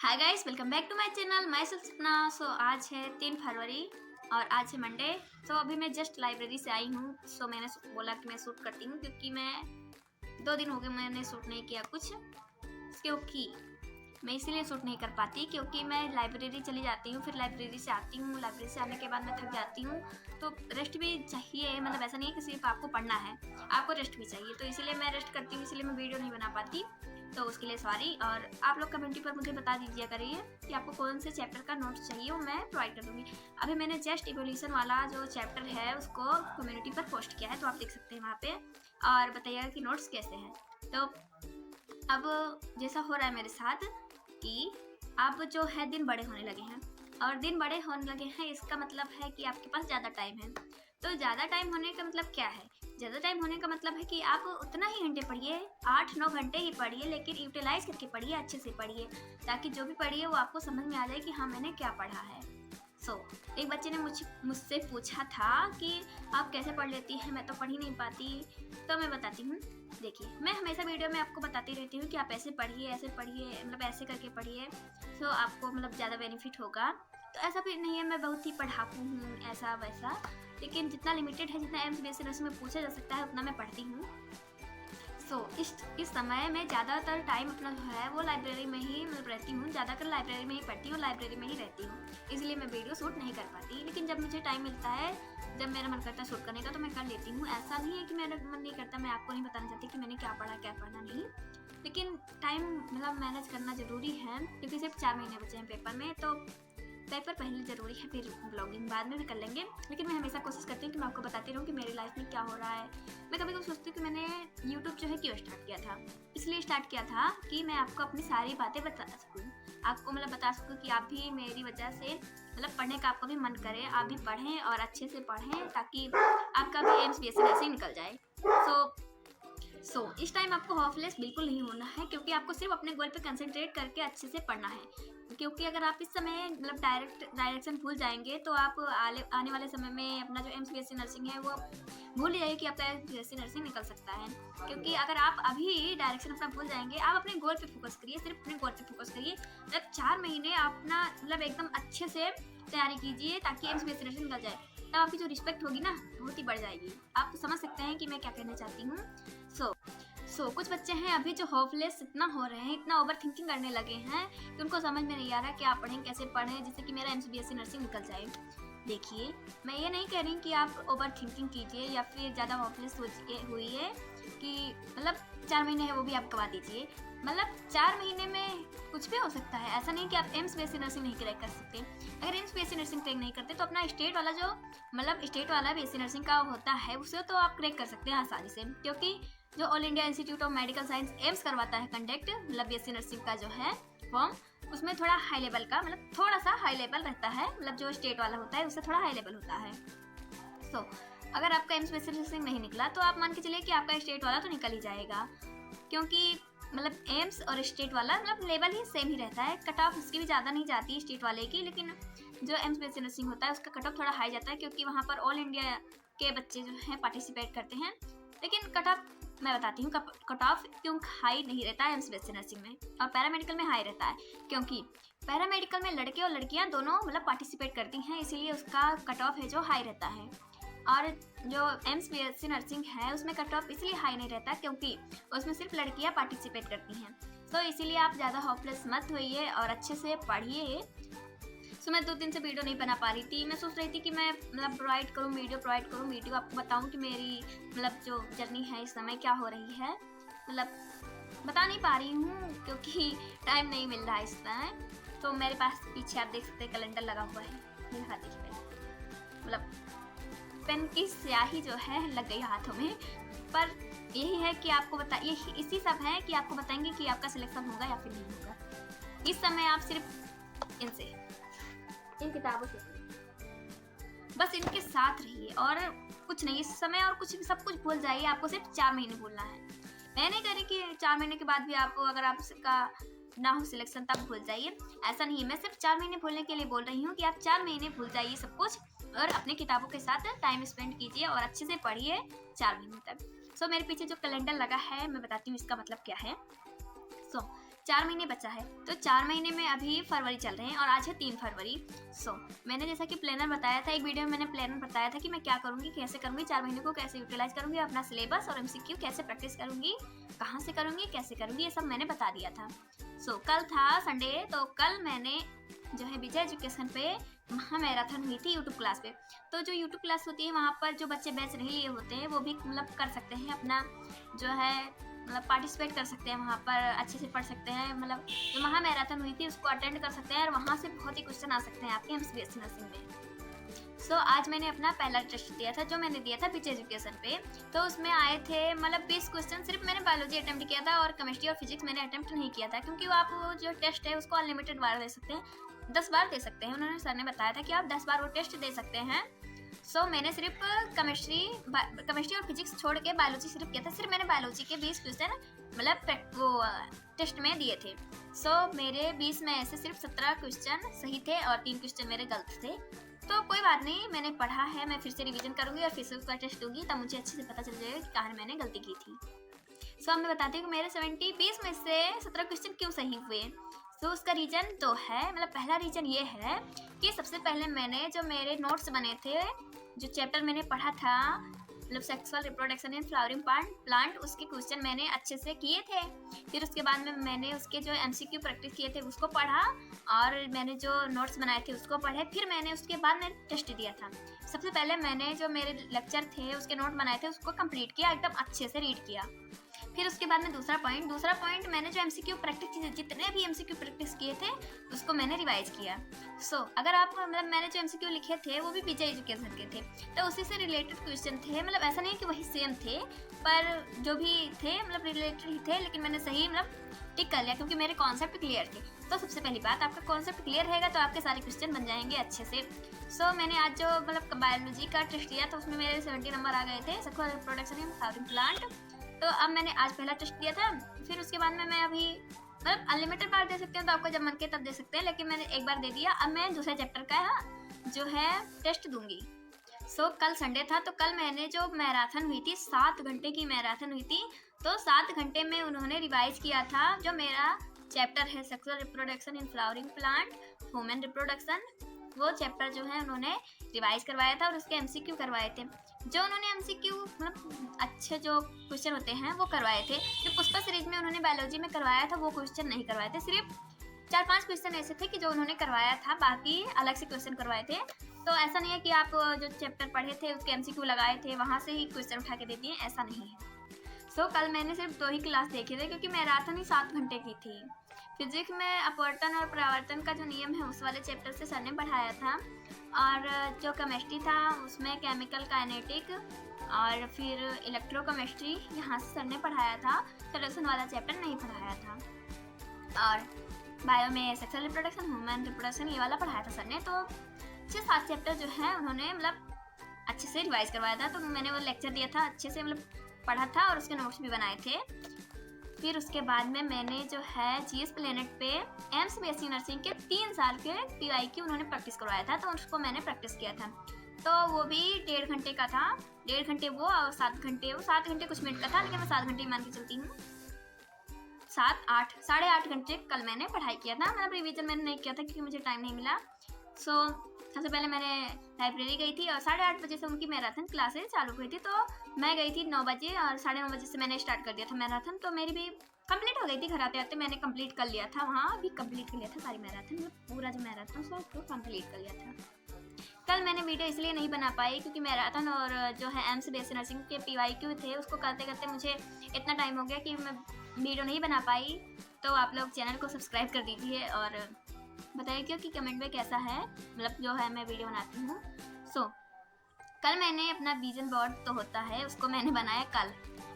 Hi guys, welcome back to my channel my self सपना। सो आज है 3 फरवरी और आज है मंडे। सो अभी मैं जस्ट लाइब्रेरी से आई हूँ। सो मैंने बोला कि मैं शूट करती हूँ क्योंकि मैं 2 दिन हो गए मैंने शूट नहीं किया कुछ, क्योंकि मैं इसीलिए शूट नहीं कर पाती क्योंकि मैं लाइब्रेरी चली जाती हूँ, फिर लाइब्रेरी से आती हूँ। लाइब्रेरी से आने के बाद मैं थक जाती हूँ, तो रेस्ट भी चाहिए। मतलब ऐसा नहीं है कि सिर्फ आपको पढ़ना है, आपको रेस्ट भी चाहिए। तो इसीलिए मैं रेस्ट करती हूँ, इसीलिए मैं वीडियो नहीं बना पाती, तो उसके लिए सॉरी। और आप लोग कमेंटी पर मुझे बता दीजिए करिए कि आपको कौन से चैप्टर का नोट्स चाहिए, वो मैं प्रोवाइड कर दूँगी। अभी मैंने जस्ट इवोल्यूशन वाला जो चैप्टर है उसको कम्युनिटी पर पोस्ट किया है, तो आप देख सकते हैं वहाँ पे, और बताइएगा कि नोट्स कैसे हैं। तो अब जैसा हो रहा है मेरे साथ कि अब जो है दिन बड़े होने लगे हैं, और दिन बड़े होने लगे हैं इसका मतलब है कि आपके पास ज़्यादा टाइम है। तो ज़्यादा टाइम होने का मतलब क्या है? ज़्यादा टाइम होने का मतलब है कि आप उतना ही घंटे पढ़िए, 8-9 घंटे ही पढ़िए, लेकिन यूटिलाइज करके पढ़िए, अच्छे से पढ़िए, ताकि जो भी पढ़िए वो आपको समझ में आ जाए कि हाँ मैंने क्या पढ़ा है। एक बच्चे ने मुझसे पूछा था कि आप कैसे पढ़ लेती हैं, मैं तो पढ़ ही नहीं पाती। तो मैं बताती हूँ। देखिए, मैं हमेशा वीडियो में आपको बताती रहती हूँ कि आप ऐसे पढ़िए, ऐसे पढ़िए, मतलब ऐसे करके पढ़िए, तो आपको मतलब ज़्यादा बेनिफिट होगा। तो ऐसा भी नहीं है मैं बहुत ही पढ़ाकू हूँ ऐसा वैसा, लेकिन जितना लिमिटेड है, जितना एम्स बेसिक में पूछा जा सकता है उतना मैं पढ़ती हूँ। इस समय मैं ज़्यादातर टाइम अपना जो है वो लाइब्रेरी में ही रहती हूँ, ज़्यादातर लाइब्रेरी में ही पढ़ती हूँ, लाइब्रेरी में ही रहती हूँ। इसलिए मैं वीडियो शूट नहीं कर पाती, लेकिन जब मुझे टाइम मिलता है, जब मेरा मन करता है शूट करने का, तो मैं कर लेती हूँ। ऐसा नहीं है कि मेरा मन नहीं करता, मैं आपको नहीं बताना चाहती कि मैंने क्या पढ़ा क्या पढ़ना नहीं, लेकिन टाइम मतलब मैनेज करना ज़रूरी है, क्योंकि सिर्फ 4 महीने बचे हैं पेपर में। तो पेपर पहले ज़रूरी है, फिर ब्लॉगिंग बाद में भी कर लेंगे। लेकिन मैं हमेशा कोशिश करती हूँ कि मैं आपको बताती रहूँ कि मेरी लाइफ में क्या हो रहा है। मैं कभी कभी सोचती हूँ कि मैंने यूट्यूब जो है क्यों स्टार्ट किया था। इसलिए स्टार्ट किया था कि मैं आपको अपनी सारी बातें बता सकूँ, आपको मतलब बता सकूँ कि आप भी मेरी वजह से मतलब पढ़ने का आपको भी मन करे, आप भी पढ़ें और अच्छे से पढ़ें, ताकि आपका भी एम्स BSc नर्सिंग निकल जाए। इस टाइम आपको होपलेस बिल्कुल नहीं होना है, क्योंकि आपको सिर्फ अपने गोल पे कंसंट्रेट करके अच्छे से पढ़ना है। क्योंकि अगर आप इस समय मतलब डायरेक्शन भूल जाएंगे, तो आप आने वाले समय में अपना जो एम्स BSc नर्सिंग है वो भूल जाइए कि आपका एम्स BSc नर्सिंग निकल सकता है। क्योंकि अगर आप अभी डायरेक्शन अपना भूल जाएंगे, आप अपने गोल पे फोकस करिए, सिर्फ अपने गोल पे फोकस करिए। मतलब 4 महीने अपना मतलब एकदम अच्छे से तैयारी कीजिए, ताकि एम्स BSc नर्सिंग निकल जाए। तब आपकी जो रिस्पेक्ट होगी ना, बहुत ही बढ़ जाएगी। आप समझ सकते हैं कि मैं क्या कहना चाहती हूँ। कुछ बच्चे हैं अभी जो होपलेस इतना हो रहे हैं, इतना ओवर थिंकिंग करने लगे हैं कि उनको समझ में नहीं आ रहा क्या पढ़ें, कैसे पढ़ें, जिससे कि मेरा एम्स BSc नर्सिंग निकल जाए। देखिए, मैं ये नहीं कह रही कि आप ओवर थिंकिंग कीजिए या फिर ज़्यादा होपलेस हुई है कि मतलब 4 महीने है वो भी आप गवा दीजिए। मतलब 4 महीने में कुछ भी हो सकता है, ऐसा नहीं कि आप एम्स BSc नर्सिंग नहीं क्रैक कर सकते। अगर एम्स BSc नर्सिंग क्रैक नहीं करते, तो अपना स्टेट वाला जो मतलब स्टेट वाला BSc नर्सिंग का होता है, उसे तो आप क्रैक कर सकते हैं आसानी से। क्योंकि जो all India institute of medical science AIIMS करवाता है कंडक्ट, मतलब BSc नर्सिंग का जो है फॉर्म, उसमें थोड़ा हाई लेवल का, मतलब थोड़ा सा हाई लेवल रहता है, मतलब जो स्टेट वाला होता है उससे थोड़ा हाई लेवल होता है। अगर आपका एम्स BSc नर्सिंग नहीं निकला, तो आप मान के चलिए कि आपका स्टेट वाला तो निकल ही जाएगा, क्योंकि मतलब एम्स और स्टेट वाला मतलब लेवल ही सेम ही रहता है। कट ऑफ उसकी भी ज़्यादा नहीं जाती स्टेट वाले की, लेकिन जो एम्स BSc नर्सिंग होता है उसका कट ऑफ थोड़ा हाई जाता है, क्योंकि वहाँ पर ऑल इंडिया के बच्चे जो हैं पार्टिसिपेट करते हैं। लेकिन कट ऑफ मैं बताती हूँ कट ऑफ क्यों हाई नहीं रहता है एम्स BSc नर्सिंग में, और पैरामेडिकल में हाई रहता है। क्योंकि पैरामेडिकल में लड़के और लड़कियाँ दोनों मतलब पार्टिसिपेट करती हैं, इसीलिए उसका कट ऑफ है जो हाई रहता है। और जो एम्स BSc नर्सिंग है उसमें कट ऑफ इसलिए हाई नहीं रहता क्योंकि उसमें सिर्फ लड़कियां पार्टिसिपेट करती हैं। इसीलिए आप ज़्यादा होपलेस मत होइए और अच्छे से पढ़िए। मैं 2 दिन से वीडियो नहीं बना पा रही थी। मैं सोच रही थी कि मैं मतलब प्रोवाइड करूँ वीडियो आपको बताऊँ कि मेरी मतलब जो जर्नी है इस समय क्या हो रही है। मतलब बता नहीं पा रही हूँ क्योंकि टाइम नहीं मिल रहा है इस समय। तो मेरे पास पीछे आप देख सकते हैं कैलेंडर लगा हुआ है, ये हाथ देखिए, मतलब पेन की स्याही जो है लग गई हाथों में। पर यही है कि आपको यही इसी सब है कि आपको बताएंगे कि आपका सिलेक्शन होगा या फिर नहीं होगा। इस समय आप सिर्फ इन किताबों से बस इनके साथ रहिए और कुछ नहीं। इस समय और कुछ भी सब कुछ भूल जाइए, आपको सिर्फ 4 महीने भूलना है। मैं नहीं कह रही कि 4 महीने के बाद भी आपको अगर आपका ना हो सिलेक्शन तब भूल जाइए, ऐसा नहीं है। मैं सिर्फ 4 महीने भूलने के लिए बोल रही हूँ कि आप 4 महीने भूल जाइए सब कुछ, और अपने किताबों के साथ टाइम स्पेंड कीजिए और अच्छे से पढ़िए 4 महीने तक। मेरे पीछे जो कैलेंडर लगा है मैं बताती हूँ इसका मतलब क्या है। 4 महीने बचा है। तो 4 महीने में अभी फरवरी चल रहे हैं और आज है 3 फरवरी। मैंने जैसा कि प्लानर बताया था, एक वीडियो में मैंने प्लानर बताया था कि मैं क्या करूँगी, कैसे करूँगी, 4 महीने को कैसे यूटिलाइज करूँगी, अपना सिलेबस और MCQ कैसे प्रैक्टिस करूँगी, कहाँ से करूँगी, कैसे करूँगी, ये सब मैंने बता दिया था। कल था संडे, तो कल मैंने जो है विजय एजुकेशन पे महा मैराथन हुई थी यूट्यूब क्लास पे। तो जो यूट्यूब क्लास होती है वहाँ पर जो बच्चे बैच नहीं लिए होते हैं वो भी मतलब कर सकते हैं, अपना जो है मतलब पार्टिसिपेट कर सकते हैं, वहाँ पर अच्छे से पढ़ सकते हैं। मतलब जो महा मैराथन हुई थी उसको अटेंड कर सकते हैं और वहाँ से बहुत ही क्वेश्चन आ सकते हैं आपके MCBSE नर्सिंग में। आज मैंने अपना पहला टेस्ट दिया था, जो मैंने दिया था विजय एजुकेशन पे। तो उसमें आए थे मतलब 20 क्वेश्चन। सिर्फ मैंने बायोलॉजी अटेम्प्ट किया था और केमिस्ट्री और फिजिक्स मैंने अटेम्प्ट नहीं किया था, क्योंकि वो आप जो टेस्ट है उसको अनलिमिटेड बार दे सकते हैं, 10 बार दे सकते हैं। उन्होंने सर ने बताया था कि आप 10 बार वो टेस्ट दे सकते हैं। मैंने सिर्फ केमिस्ट्री और फिजिक्स छोड़ के बायोलॉजी सिर्फ किया था। सिर्फ मैंने बायोलॉजी के 20 क्वेश्चन मतलब वो टेस्ट में दिए थे। मेरे 20 में ऐसे सिर्फ 17 क्वेश्चन सही थे और 3 क्वेश्चन मेरे गलत थे। तो कोई बात नहीं, मैंने पढ़ा है, मैं फिर से रिवीजन करूँगी और फिर से उसका टेस्ट दूंगी, तब मुझे अच्छे से पता चल जाएगा कि कहाँ मैंने गलती की थी। अब मैं बताती हूँ कि मेरे 20 में से 17 क्वेश्चन क्यों सही हुए। उसका रीज़न तो है, मतलब पहला रीज़न ये है कि सबसे पहले मैंने जो मेरे नोट्स बने थे, जो चैप्टर मैंने पढ़ा था मतलब sexual reproduction in flowering plant, उसके क्वेश्चन मैंने अच्छे से किए थे। फिर उसके बाद में मैंने उसके जो MCQ प्रैक्टिस किए थे उसको पढ़ा और मैंने जो नोट्स बनाए थे उसको पढ़े। फिर मैंने उसके बाद मैंने टेस्ट दिया था। सबसे पहले मैंने जो मेरे लेक्चर थे उसके नोट बनाए थे उसको कंप्लीट किया, एकदम अच्छे से रीड किया। फिर उसके बाद में दूसरा पॉइंट मैंने जो MCQ प्रैक्टिस किए, जितने भी MCQ प्रैक्टिस किए थे उसको मैंने रिवाइज किया। अगर आप मतलब मैंने जो MCQ लिखे थे वो भी विजय एजुकेशन के थे, तो उसी से रिलेटेड क्वेश्चन थे। मतलब ऐसा नहीं कि वही सेम थे, पर जो भी थे मतलब रिलेटेड ही थे, लेकिन मैंने सही मतलब टिक कर लिया क्योंकि मेरे कॉन्सेप्ट क्लियर थे। तो सबसे पहली बात, आपका कॉन्सेप्ट क्लियर रहेगा तो आपके सारे क्वेश्चन बन जाएंगे अच्छे से। मैंने आज जो मतलब बायोलॉजी का टेस्ट दिया तो उसमें मेरे 70 नंबर आ गए थे, sexual reproduction in flowering plant. तो अब मैंने आज पहला टेस्ट दिया था। फिर उसके बाद में मैं अभी मतलब अनलिमिटेड बार दे सकते हैं, तो आपको जब मन के तब दे सकते हैं, लेकिन मैंने एक बार दे दिया। अब मैं दूसरे चैप्टर का जो है टेस्ट दूंगी। कल संडे था, तो कल मैंने जो मैराथन हुई थी 7 घंटे की मैराथन हुई थी, तो 7 घंटे में उन्होंने रिवाइज किया था जो मेरा चैप्टर है sexual reproduction in flowering plant, human reproduction, वो चैप्टर जो है उन्होंने रिवाइज करवाया था और उसके MCQ करवाए थे। जो उन्होंने MCQ मतलब अच्छे जो क्वेश्चन होते हैं वो करवाए थे। जो पुष्पा सीरीज में उन्होंने बायोलॉजी में करवाया था वो क्वेश्चन नहीं करवाए थे। सिर्फ 4-5 क्वेश्चन ऐसे थे कि जो उन्होंने करवाया था, बाकी अलग से क्वेश्चन करवाए थे। तो ऐसा नहीं है कि आप जो चैप्टर पढ़े थे उसके MCQ लगाए थे वहाँ से ही क्वेश्चन उठा के दे दिए, ऐसा नहीं है। कल मैंने सिर्फ 2 ही क्लास देखे थे क्योंकि मैराथन ही 7 घंटे की थी। फिजिक्स में अपवर्तन और परावर्तन का जो नियम है उस वाले चैप्टर से सर ने पढ़ाया था, और जो केमिस्ट्री था उसमें केमिकल काइनेटिक और फिर इलेक्ट्रोकेमिस्ट्री यहाँ से सर ने पढ़ाया था। रिप्रोडक्शन वाला चैप्टर नहीं पढ़ाया था। और बायो में सेक्सुअल रिप्रोडक्शन, ह्यूमन रिप्रोडक्शन ये वाला पढ़ाया था सर ने। तो 6-7 चैप्टर जो है उन्होंने मतलब अच्छे से रिवाइज करवाया था। तो मैंने वो लेक्चर दिया था, अच्छे से मतलब पढ़ा था और उसके नोट्स भी बनाए थे। फिर उसके बाद में मैंने जो है GS प्लेनेट पे MCBSE नर्सिंग के 3 साल के PYQ उन्होंने प्रैक्टिस करवाया था, तो उसको मैंने प्रैक्टिस किया था। तो वो भी 1.5 घंटे का था, 1.5 घंटे वो और 7 घंटे कुछ मिनट का था, लेकिन मैं 7 घंटे मान के चलती हूँ। साढ़े 8 घंटे कल मैंने पढ़ाई किया था। मतलब रिवीजन मैंने नहीं किया था क्योंकि मुझे टाइम नहीं मिला। सबसे पहले मैंने लाइब्रेरी गई थी और 8:30 बजे से उनकी मैराथन क्लासेस चालू हुई थी। तो मैं गई थी 9 बजे और 9:30 बजे से मैंने स्टार्ट कर दिया था मैराथन। तो मेरी भी कंप्लीट हो गई थी, घर आते आते मैंने कंप्लीट कर लिया था। वहाँ भी कंप्लीट कर लिया था सारी मैराथन, पूरा जो मैराथन उसको कंप्लीट कर लिया था। कल मैंने वीडियो इसलिए नहीं बना पाई क्योंकि मैराथन और जो है MCBSE नर्सिंग के PYQ थे उसको करते करते मुझे इतना टाइम हो गया कि मैं वीडियो नहीं बना पाई। तो आप लोग चैनल को सब्सक्राइब कर दीजिए और बताइए क्योंकि कमेंट में कैसा है मतलब जो है मैं वीडियो बनाती हूँ। कल मैंने अपना विजन बोर्ड तो होता है उसको मैंने बनाया कल,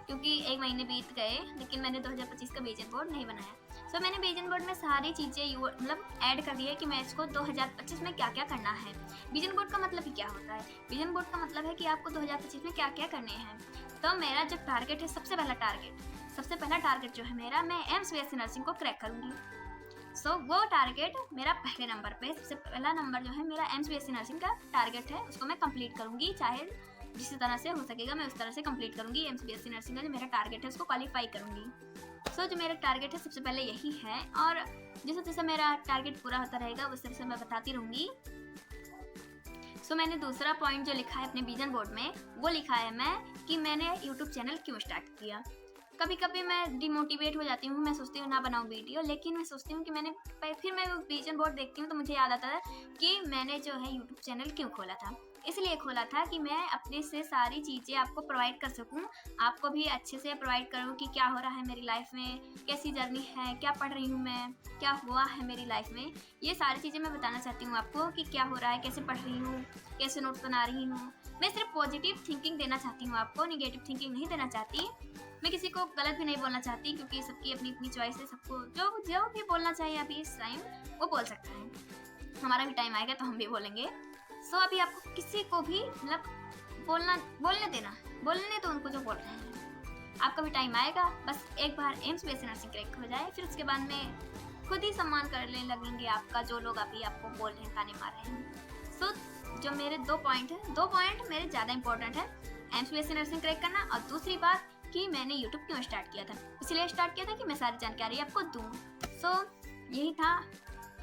क्योंकि 1 महीने बीत गए लेकिन मैंने 2025 का विजन बोर्ड नहीं बनाया। मैंने विजन बोर्ड में सारी चीज़ें मतलब ऐड कर दी है कि मैं इसको 2025 में क्या क्या करना है। विजन बोर्ड का मतलब ही क्या होता है? विजन बोर्ड का मतलब है कि आपको 2025 में क्या क्या करने हैं। तो मेरा जो टारगेट है, सबसे पहला टारगेट जो है मेरा, मैं MCBSE नर्सिंग को क्रैक करूँगी। वो टारगेट मेरा पहले नंबर पे, सबसे पहला नंबर जो है मेरा MCBSE नर्सिंग का टारगेट है, उसको मैं कंप्लीट करूँगी। चाहे जिस तरह से हो सकेगा मैं उस तरह से कंप्लीट करूँगी। MCBSE नर्सिंग का जो मेरा टारगेट है उसको क्वालिफाई करूँगी। सो जो मेरा टारगेट है सबसे पहले यही है, और जैसे जैसे मेरा टारगेट पूरा होता रहेगा वैसे वैसे मैं बताती रहूँगी। सो मैंने दूसरा पॉइंट जो लिखा है अपने विजन बोर्ड में, वो लिखा है मैं कि मैंने यूट्यूब चैनल क्यों स्टार्ट किया। कभी कभी मैं डिमोटिवेट हो जाती हूँ, मैं सोचती हूँ ना बनाऊँ वीडियो, लेकिन मैं सोचती हूँ कि फिर मैं विजन बोर्ड देखती हूँ तो मुझे याद आता है कि मैंने जो है यूट्यूब चैनल क्यों खोला था। इसलिए खोला था कि मैं अपने से सारी चीज़ें आपको प्रोवाइड कर सकूं, आपको भी अच्छे से प्रोवाइड करूं कि क्या हो रहा है मेरी लाइफ में, कैसी जर्नी है, क्या पढ़ रही हूं मैं, क्या हुआ है मेरी लाइफ में। ये सारी चीज़ें मैं बताना चाहती हूँ आपको कि क्या हो रहा है, कैसे पढ़ रही हूँ, कैसे नोट्स बना रही हूँ। मैं सिर्फ पॉजिटिव थिंकिंग देना चाहती हूँ आपको, निगेटिव थिंकिंग नहीं देना चाहती। मैं किसी को गलत भी नहीं बोलना चाहती, क्योंकि सबकी अपनी अपनी चॉइस है, सबको जो जो भी बोलना चाहिए अभी इस टाइम वो बोल सकता है। हमारा भी टाइम आएगा तो हम भी बोलेंगे। सो अभी आपको किसी को भी मतलब बोलने दो उनको जो बोल रहे हैं। आपका भी टाइम आएगा, बस एक बार एम्स बीएससी नर्सिंग क्रैक हो जाए, फिर उसके बाद में खुद ही सम्मान करने लगेंगे आपका, जो लोग अभी आपको बोल रहे हैं, ताने मार रहे हैं। सो जो मेरे 2 पॉइंट हैं, 2 पॉइंट मेरे ज़्यादा इंपॉर्टेंट है, एम्स बीएससी नर्सिंग क्रैक करना, और दूसरी बात कि मैंने यूट्यूब क्यों स्टार्ट किया था। इसलिए स्टार्ट किया था कि मैं सारी जानकारी आपको दूँ। सो यही था,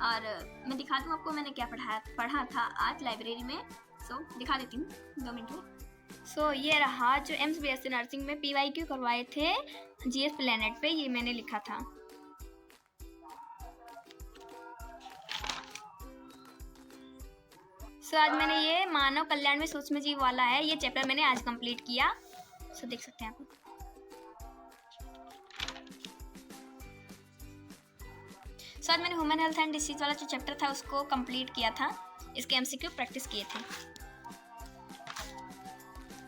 और मैं दिखा दूँ आपको मैंने क्या पढ़ा था आज लाइब्रेरी में। सो दिखा देती हूँ 2 मिनट में। सो ये रहा जो एम्स बीएससी नर्सिंग में PYQ करवाए थे GS प्लेनेट पे, ये मैंने लिखा था। सो आज मैंने ये मानव कल्याण में सूक्ष्म जीव वाला है, ये चैप्टर मैंने आज कंप्लीट किया। सो देख सकते हैं आप। सो आज मैंने ह्यूमन हेल्थ एंड डिसीज वाला जो चैप्टर था उसको कंप्लीट किया था। इसके MCQ प्रैक्टिस किए थे,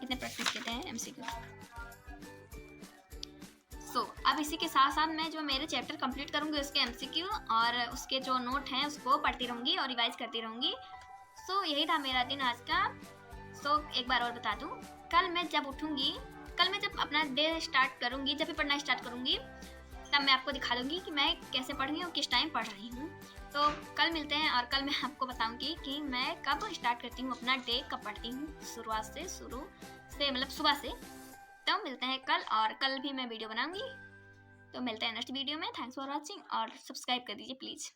इतने प्रैक्टिस किए थे MCQ। सो अब इसी के साथ साथ मैं जो मेरे चैप्टर कंप्लीट करूँगी उसके MCQ और उसके जो नोट हैं उसको पढ़ती रहूँगी और रिवाइज करती रहूँगी। सो यही था मेरा दिन आज का। सो एक बार और बता दूँ, कल मैं जब उठूँगी, कल मैं जब अपना डे स्टार्ट करूँगी, जब भी पढ़ना स्टार्ट करूँगी, तब मैं आपको दिखा दूँगी कि मैं कैसे पढ़ रही हूँ, किस टाइम पढ़ रही हूँ। तो कल मिलते हैं, और कल मैं आपको बताऊँगी कि मैं कब स्टार्ट करती हूँ अपना डे, कब पढ़ती हूँ शुरू से मतलब सुबह से। तो मिलते हैं कल, और कल भी मैं वीडियो बनाऊँगी। तो मिलते हैं नेक्स्ट वीडियो में। थैंक्स फॉर वॉचिंग, और सब्सक्राइब कर दीजिए प्लीज़।